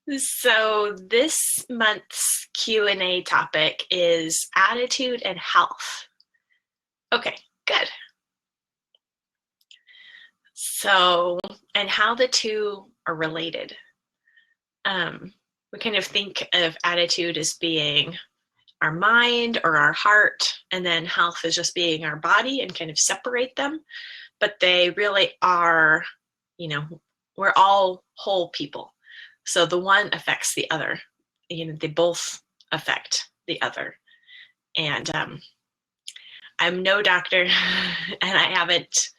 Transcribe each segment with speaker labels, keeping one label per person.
Speaker 1: So this month's Q&A topic is attitude and health. Okay, good. So, and how the two are related. We kind of think of attitude as being our mind or our heart, and then health is just being our body and kind of separate them. But they really are, we're all whole people. So the one affects the other. They both affect the other. And I'm no doctor, and I haven't,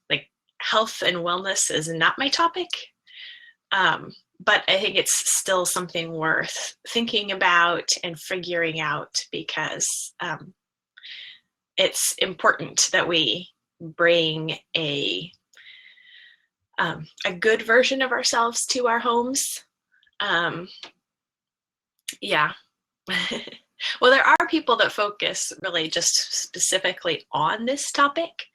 Speaker 1: like, health and wellness is not my topic. But I think it's still something worth thinking about and figuring out because it's important that we bring a good version of ourselves to our homes. Yeah. Well, there are people that focus really just specifically on this topic.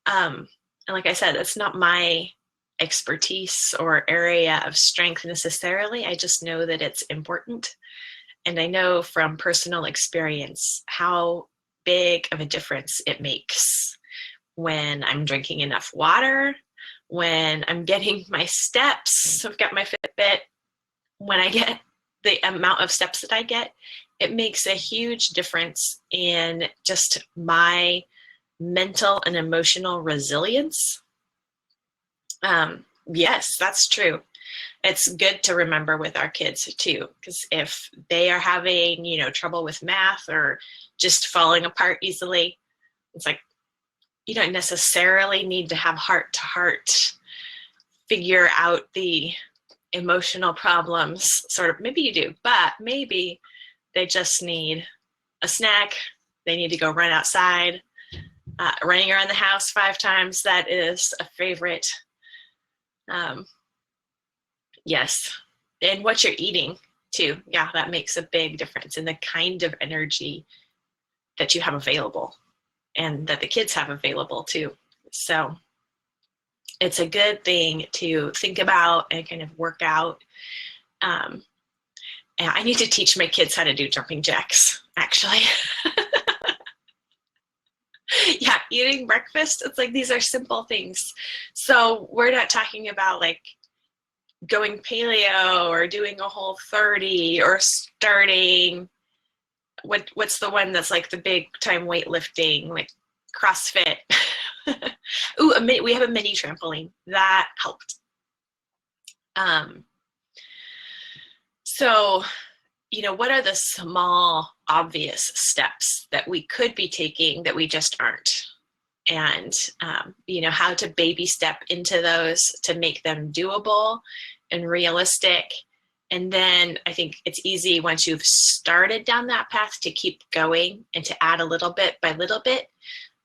Speaker 1: And like I said, it's not my expertise or area of strength necessarily. I just know that it's important. And I know from personal experience how big of a difference it makes when I'm drinking enough water, when I'm getting my steps. So I've got my Fitbit. When I get the amount of steps that I get, it makes a huge difference in just my mental and emotional resilience. Yes, that's true. It's good to remember with our kids too, because if they are having, trouble with math or just falling apart easily, it's like you don't necessarily need to have heart to heart figure out the emotional problems. Sort of, maybe you do, but maybe they just need a snack. They need to go run outside. Running around the house 5 times, that is a favorite. Yes. And what you're eating too. Yeah, that makes a big difference in the kind of energy that you have available and that the kids have available too. So it's a good thing to think about and kind of work out. And I need to teach my kids how to do jumping jacks, actually. Yeah, eating breakfast, it's like these are simple things. So we're not talking about like going paleo or doing a Whole30 or starting what's the one that's like the big time weightlifting, like CrossFit. Ooh, we have a mini trampoline that helped. So what are the small obvious steps that we could be taking that we just aren't? And how to baby step into those to make them doable and realistic. And then I think it's easy once you've started down that path to keep going and to add a little bit by little bit,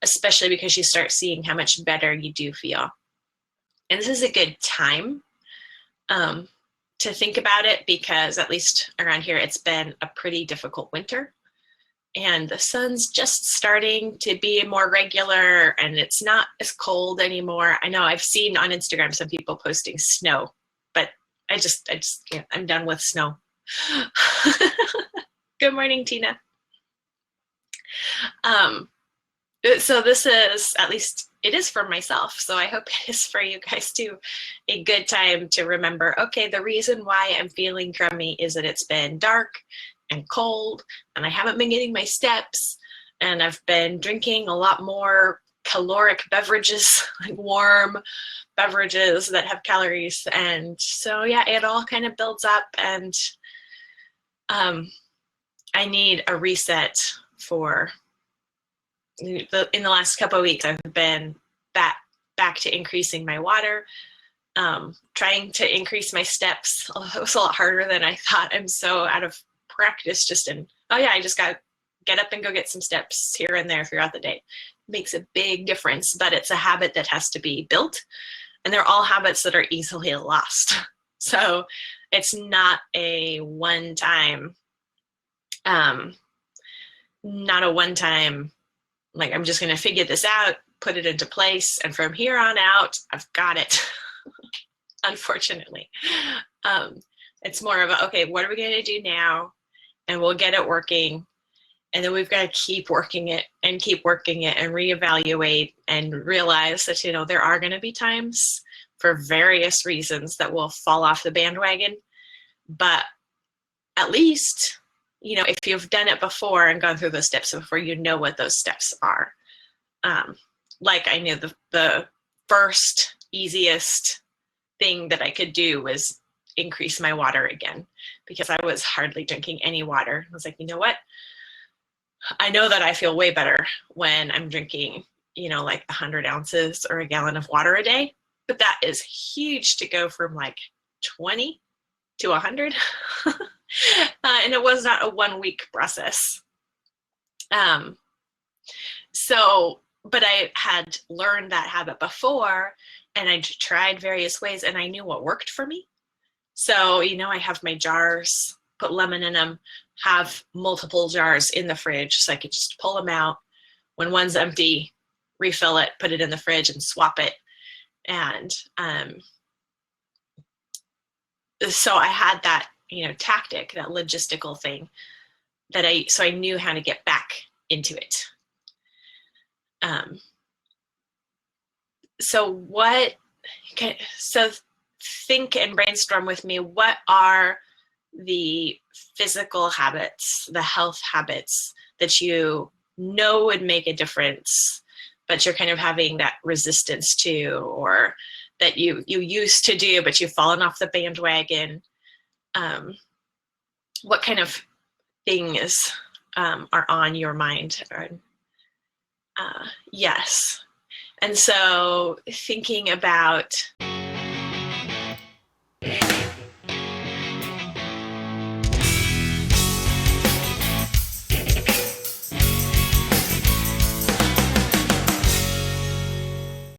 Speaker 1: especially because you start seeing how much better you do feel. And this is a good time to think about it because at least around here, it's been a pretty difficult winter. And the sun's just starting to be more regular and it's not as cold anymore. I know I've seen on Instagram some people posting snow, but I just can't. I'm done with snow. Good morning, Tina. So this is, at least it is for myself, so I hope it is for you guys too, a good time to remember, okay, the reason why I'm feeling crummy is that it's been dark and cold and I haven't been getting my steps and I've been drinking a lot more caloric beverages, like warm beverages that have calories. And so, yeah, it all kind of builds up and I need a reset for in the last couple of weeks. I've been back to increasing my water, trying to increase my steps. It was a lot harder than I thought. I'm so out of practice just in, I just got to get up and go get some steps here and there throughout the day. It makes a big difference, but it's a habit that has to be built. And they're all habits that are easily lost. So it's not a one-time, like I'm just going to figure this out, put it into place, and from here on out, I've got it, unfortunately. It's more of a, okay, what are we going to do now? And we'll get it working. And then we've got to keep working it and reevaluate and realize that, you know, there are going to be times for various reasons that we'll fall off the bandwagon. But at least, you know, if you've done it before and gone through those steps before, you know what those steps are. Like I knew the first easiest thing that I could do was increase my water again, because I was hardly drinking any water. I was like, you know what? I know that I feel way better when I'm drinking, you know, like 100 ounces or a gallon of water a day. But that is huge to go from like 20 to 100. And it was not a 1 week process. But I had learned that habit before, and I tried various ways, and I knew what worked for me. So, you know, I have my jars, put lemon in them, have multiple jars in the fridge so I could just pull them out. When one's empty, refill it, put it in the fridge and swap it. And so I had that, you know, tactic, that logistical thing so I knew how to get back into it. So think and brainstorm with me. What are the physical habits, the health habits that you know would make a difference, but you're kind of having that resistance to, or that you used to do, but you've fallen off the bandwagon? What kind of things are on your mind? Yes. And so thinking about